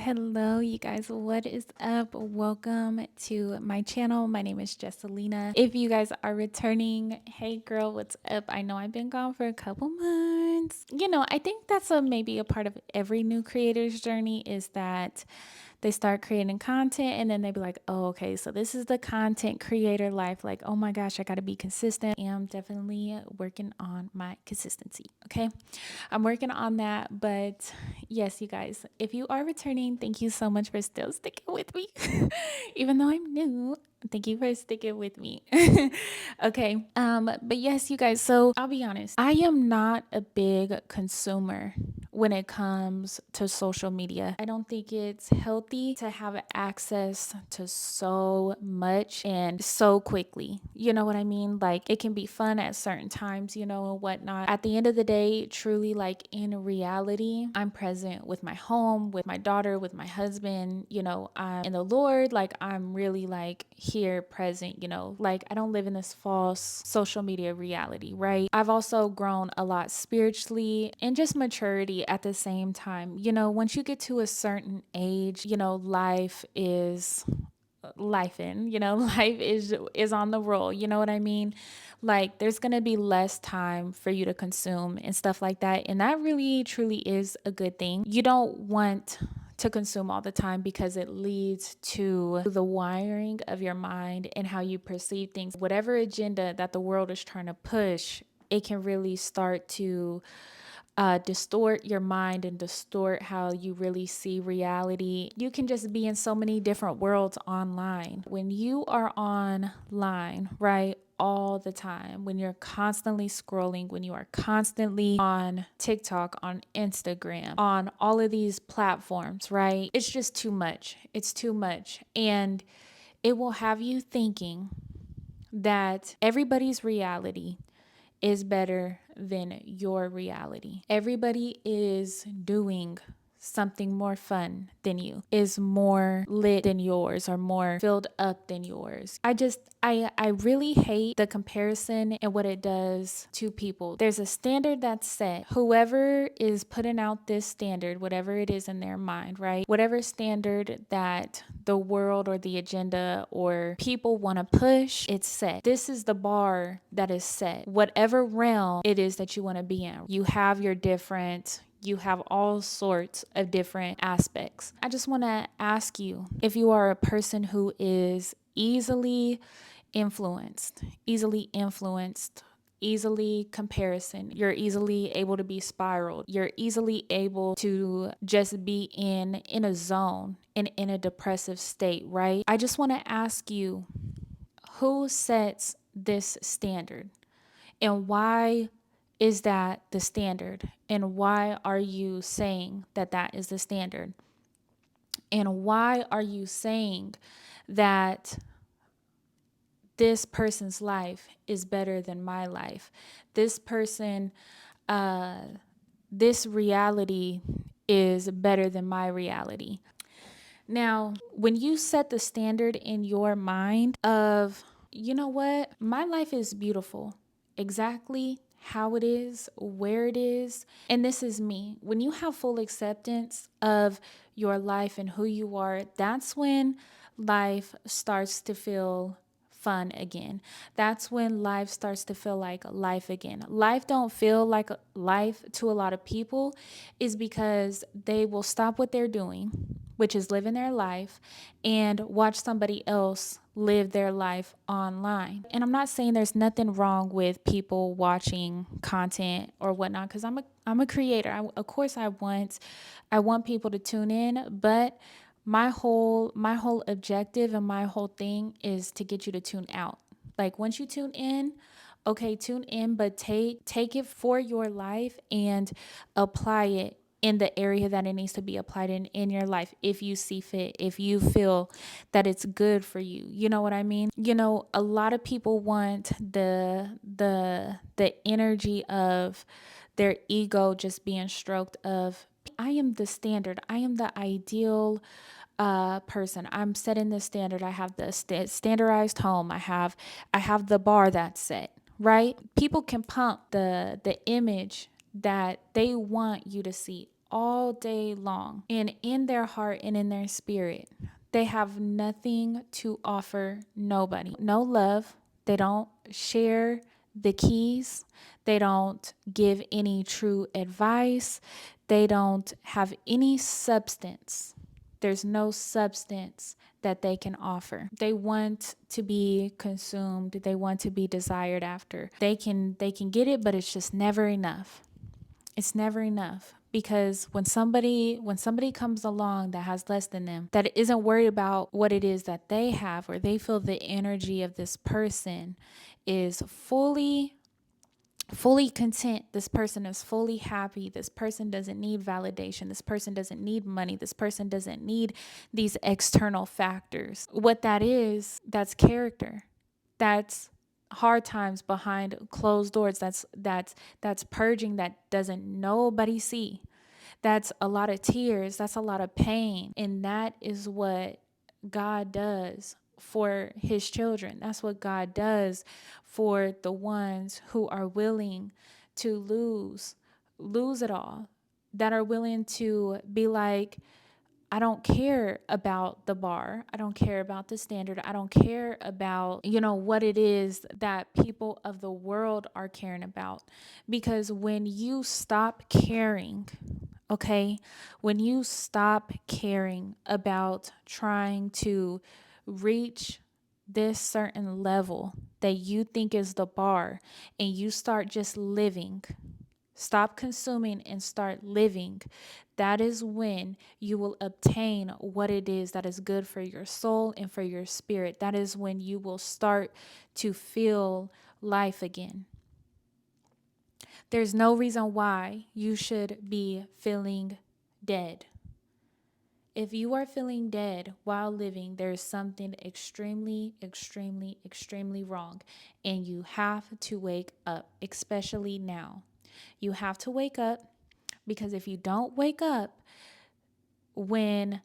Hello, you guys. What is up? Welcome to my channel. My name is Jessalina. If you guys are returning, hey girl, what's up? I know I've been gone for a couple months. I think that's maybe a part of every new creator's journey is that they start creating content and then they be like, oh, okay, so this is the content creator life. Like, oh my gosh, I got to be consistent. I'm definitely working on my consistency. Okay. I'm working on that. But yes, you guys, if you are returning, thank you so much for still sticking with me. Even though I'm new, thank you for sticking with me. Okay. But yes, you guys, so I'll be honest, I am not a big consumer when it comes to social media. I don't think it's healthy to have access to so much and so quickly. You know what I mean? Like it can be fun at certain times, and whatnot. At the end of the day, truly, like in reality, I'm present with my home, with my daughter, with my husband. I'm in the Lord. Like I'm really like here present, like I don't live in this false social media reality, right? I've also grown a lot spiritually and just maturity at the same time. Once you get to a certain age, life is life in life is on the roll, you know what I mean? Like there's gonna be less time for you to consume and stuff like that, and that really truly is a good thing. You don't want to consume all the time because it leads to the wiring of your mind and how you perceive things. Whatever agenda that the world is trying to push, it can really start to distort your mind and distort how you really see reality. You can just be in so many different worlds online. When you are online, right? All the time, when you're constantly scrolling, when you are constantly on TikTok, on Instagram, on all of these platforms, right? It's just too much. It's too much. And it will have you thinking that everybody's reality is better than your reality. Everybody is doing something more fun than you, is more lit than yours, or more filled up than yours. I really hate the comparison and what it does to people. There's a standard that's set. Whoever is putting out this standard, whatever it is in their mind, right? Whatever standard that the world or the agenda or people want to push, it's set. This is the bar that is set. Whatever realm it is that you want to be in, you have you have all sorts of different aspects. I just want to ask you if you are a person who is easily comparison. You're easily able to be spiraled. You're easily able to just be in a zone and in a depressive state, right? I just want to ask you, who sets this standard? And why is that the standard? And why are you saying that that is the standard? And why are you saying that this person's life is better than my life? This person, this reality is better than my reality. Now, when you set the standard in your mind of, you know what, my life is beautiful exactly how it is, where it is, and this is me. When you have full acceptance of your life and who you are, that's when life starts to feel fun again. That's when life starts to feel like life again. Life don't feel like life to a lot of people is because they will stop what they're doing, which is living their life, and watch somebody else live their life online. And I'm not saying there's nothing wrong with people watching content or whatnot, because I'm a creator. Of course I want people to tune in, but my whole objective and my whole thing is to get you to tune out. Like once you tune in, okay, tune in, but take it for your life and apply it in the area that it needs to be applied in your life, if you see fit, if you feel that it's good for you. You know what I mean? A lot of people want the energy of their ego just being stroked of, I am the standard, I am the ideal person. I'm setting the standard. I have the standardized home. I have the bar that's set, right? People can pump the image that they want you to see all day long. And in their heart and in their spirit, they have nothing to offer nobody. No love. They don't share the keys. They don't give any true advice. They don't have any substance. There's no substance that they can offer. They want to be consumed. They want to be desired after. They can get it, but it's just never enough. It's never enough, because when somebody comes along that has less than them, that isn't worried about what it is that they have, or they feel the energy of this person is fully content, this person is fully happy, this person doesn't need validation, this person doesn't need money, this person doesn't need these external factors. What that is, that's character. That's hard times behind closed doors. That's purging that doesn't nobody see. That's a lot of tears, that's a lot of pain, and that is what God does for his children. That's what God does for the ones who are willing to lose it all, that are willing to be like, I don't care about the bar. I don't care about the standard. I don't care about, what it is that people of the world are caring about. Because when you stop caring, okay, when you stop caring about trying to reach this certain level that you think is the bar, and you start just living, stop consuming and start living, that is when you will obtain what it is that is good for your soul and for your spirit. That is when you will start to feel life again. There's no reason why you should be feeling dead. If you are feeling dead while living, there's something extremely, extremely, extremely wrong. And you have to wake up, especially now. You have to wake up, because if you don't wake up when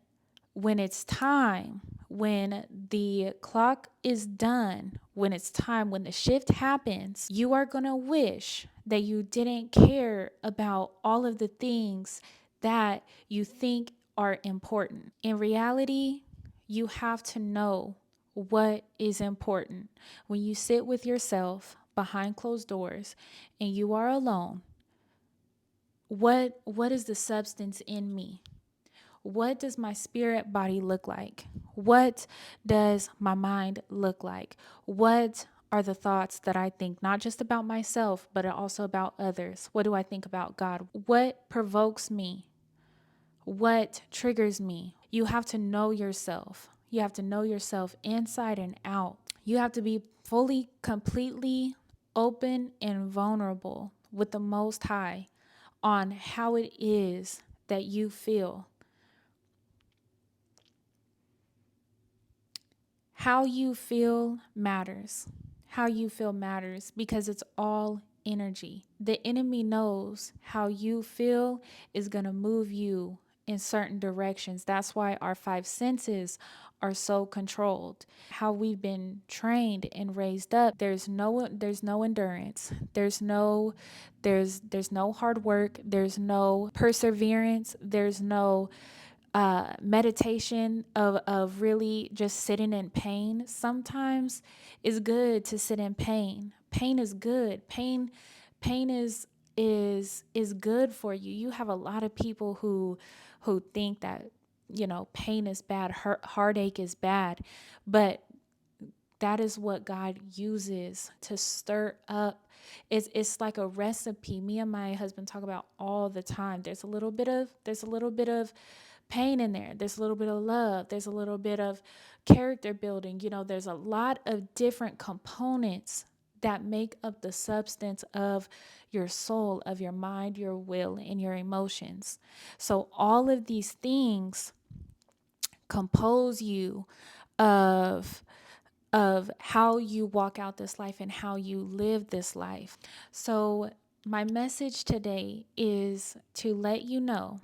it's time, when the clock is done, when it's time, when the shift happens, you are going to wish that you didn't care about all of the things that you think are important. In reality, you have to know what is important. When you sit with yourself behind closed doors and you are alone, what is the substance in me? What does my spirit body look like? What does my mind look like? What are the thoughts that I think, not just about myself, but also about others? What do I think about God? What provokes me? What triggers me? You have to know yourself. You have to know yourself inside and out. You have to be fully, completely open and vulnerable with the Most High on how it is that you feel. How you feel matters. How you feel matters, because it's all energy. The enemy knows how you feel is going to move you in certain directions. That's why our five senses are so controlled. How we've been trained and raised up, there's no endurance. There's no hard work, there's no perseverance, there's no meditation of really just sitting in pain. Sometimes it's good to sit in pain. Pain is good. Pain is good for you. You have a lot of people who think that pain is bad, heartache is bad, but that is what God uses to stir up. It's like a recipe. Me and my husband talk about all the time. There's a little bit of pain in there. There's a little bit of love. There's a little bit of character building. There's a lot of different components that make up the substance of your soul, of your mind, your will, and your emotions. So all of these things compose you of how you walk out this life and how you live this life. So my message today is to let you know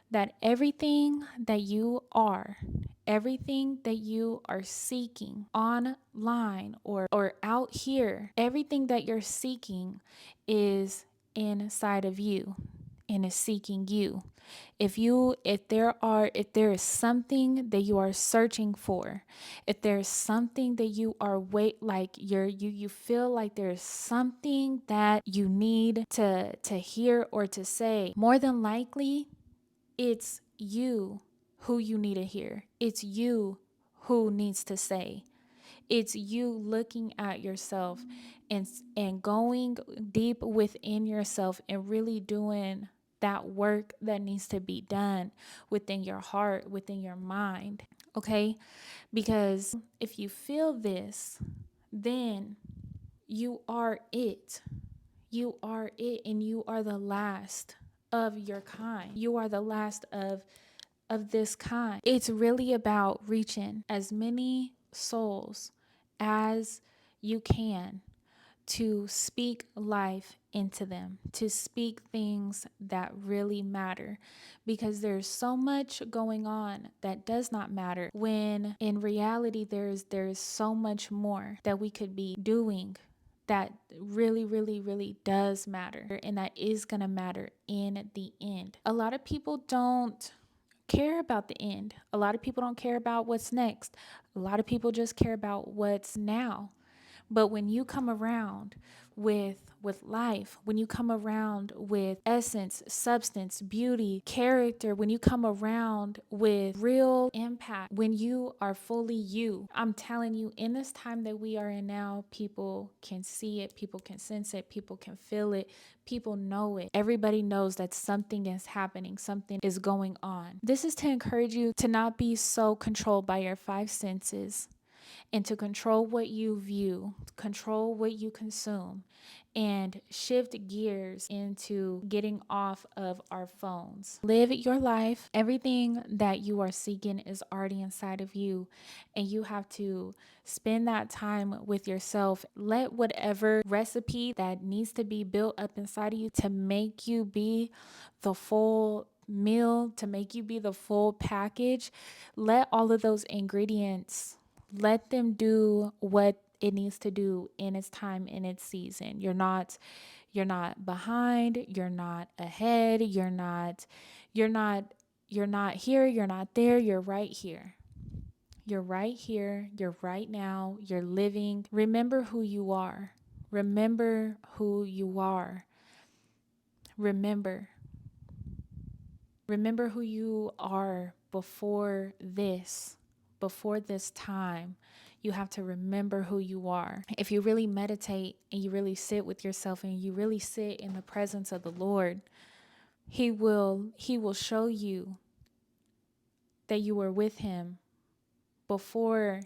that everything that you are seeking online or out here, everything that you're seeking is inside of you and is seeking you. If there is something that you are searching for, if there's something that you are you feel like there's something that you need to hear or to say, more than likely it's you who you need to hear. It's you who needs to say. It's you looking at yourself and going deep within yourself and really doing that work that needs to be done within your heart, within your mind. Okay? Because if you feel this, then you are it. You are it, and you are the last of your kind. You are the last of this kind. It's really about reaching as many souls as you can to speak life into them, to speak things that really matter, because there's so much going on that does not matter, when in reality there's so much more that we could be doing that really, really, really does matter, and that is going to matter in the end. A lot of people don't care about the end. A lot of people don't care about what's next. A lot of people just care about what's now. But when you come around with life, when you come around with essence, substance, beauty, character, when you come around with real impact, when you are fully you, I'm telling you, in this time that we are in now, people can see it, people can sense it, people can feel it, people know it. Everybody knows that something is happening, something is going on. This is to encourage you to not be so controlled by your five senses, and to control what you view, control what you consume, and shift gears into getting off of our phones. Live your life. Everything that you are seeking is already inside of you, and you have to spend that time with yourself. Let whatever recipe that needs to be built up inside of you to make you be the full meal, to make you be the full package, let all of those ingredients, let them do what it needs to do in its time, in its season. You're not behind, you're not ahead, you're not here, you're not there, you're right here. You're right here, you're right now, you're living. Remember who you are. Remember who you are. Remember. Remember who you are before this time. You have to remember who you are. If you really meditate and you really sit with yourself and you really sit in the presence of the Lord, He will show you that you were with Him before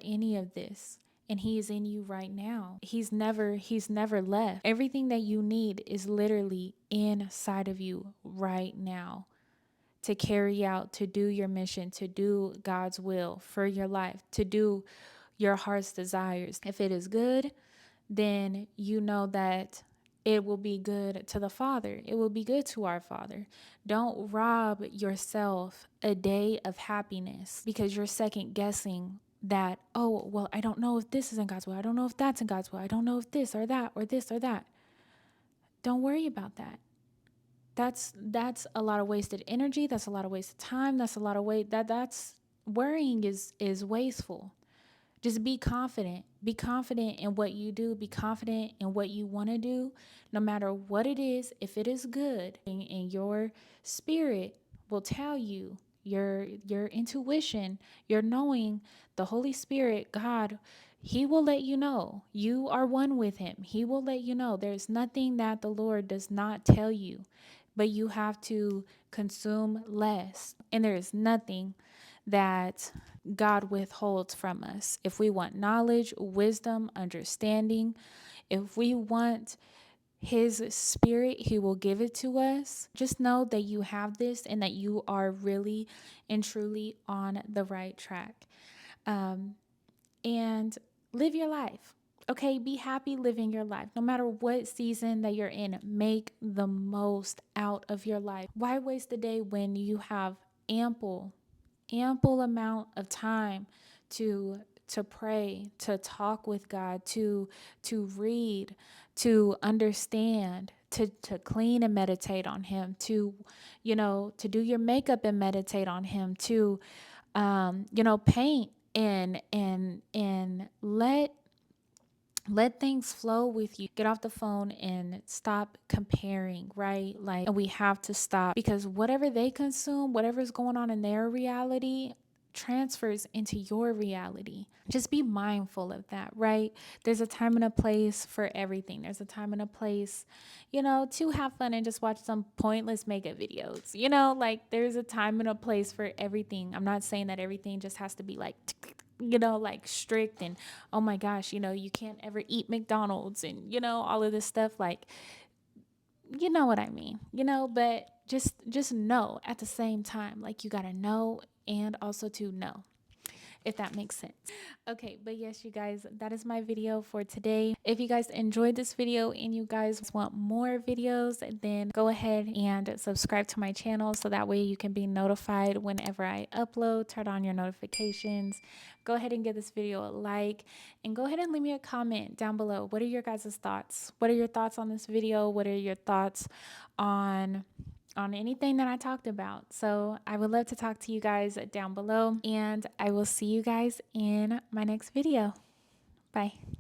any of this. And He is in you right now. He's never left. Everything that you need is literally inside of you right now, to carry out, to do your mission, to do God's will for your life, to do your heart's desires. If it is good, then you know that it will be good to the Father. It will be good to our Father. Don't rob yourself a day of happiness because you're second guessing that, oh, well, I don't know if this is in God's will. I don't know if that's in God's will. I don't know if this or that or this or that. Don't worry about that. That's a lot of wasted energy. That's a lot of wasted time. That's a lot of that's worrying is wasteful. Just be confident. Be confident in what you do. Be confident in what you want to do, no matter what it is. If it is good, and your spirit will tell you, your intuition, your knowing, the Holy Spirit, God, He will let you know. You are one with Him. He will let you know. There's nothing that the Lord does not tell you, but you have to consume less. And there is nothing that God withholds from us. If we want knowledge, wisdom, understanding, if we want His Spirit, He will give it to us. Just know that you have this and that you are really and truly on the right track. And live your life. Okay, be happy living your life. No matter what season that you're in, make the most out of your life. Why waste the day when you have ample amount of time to pray, to talk with God, to read, to understand, to clean and meditate on him, to, you know, to do your makeup and meditate on him, to, you know, paint and let things flow with you. Get off the phone and stop comparing, right? Like, and we have to stop, because whatever they consume, whatever's going on in their reality, transfers into your reality. Just be mindful of that, right? There's a time and a place for everything. There's a time and a place, you know, to have fun and just watch some pointless makeup videos. You know, like, there's a time and a place for everything. I'm not saying that everything just has to be like, you know, like strict and, oh my gosh, you know, you can't ever eat McDonald's and, you know, all of this stuff. Like, you know what I mean, you know, but just know at the same time, like, you got to know and also to know, if that makes sense. Okay, but yes, you guys, that is my video for today. If you guys enjoyed this video and you guys want more videos, then go ahead and subscribe to my channel so that way you can be notified whenever I upload. Turn on your notifications. Go ahead and give this video a like, and go ahead and leave me a comment down below. What are your guys' thoughts? What are your thoughts on this video? What are your thoughts on anything that I talked about? So I would love to talk to you guys down below, and I will see you guys in my next video. Bye.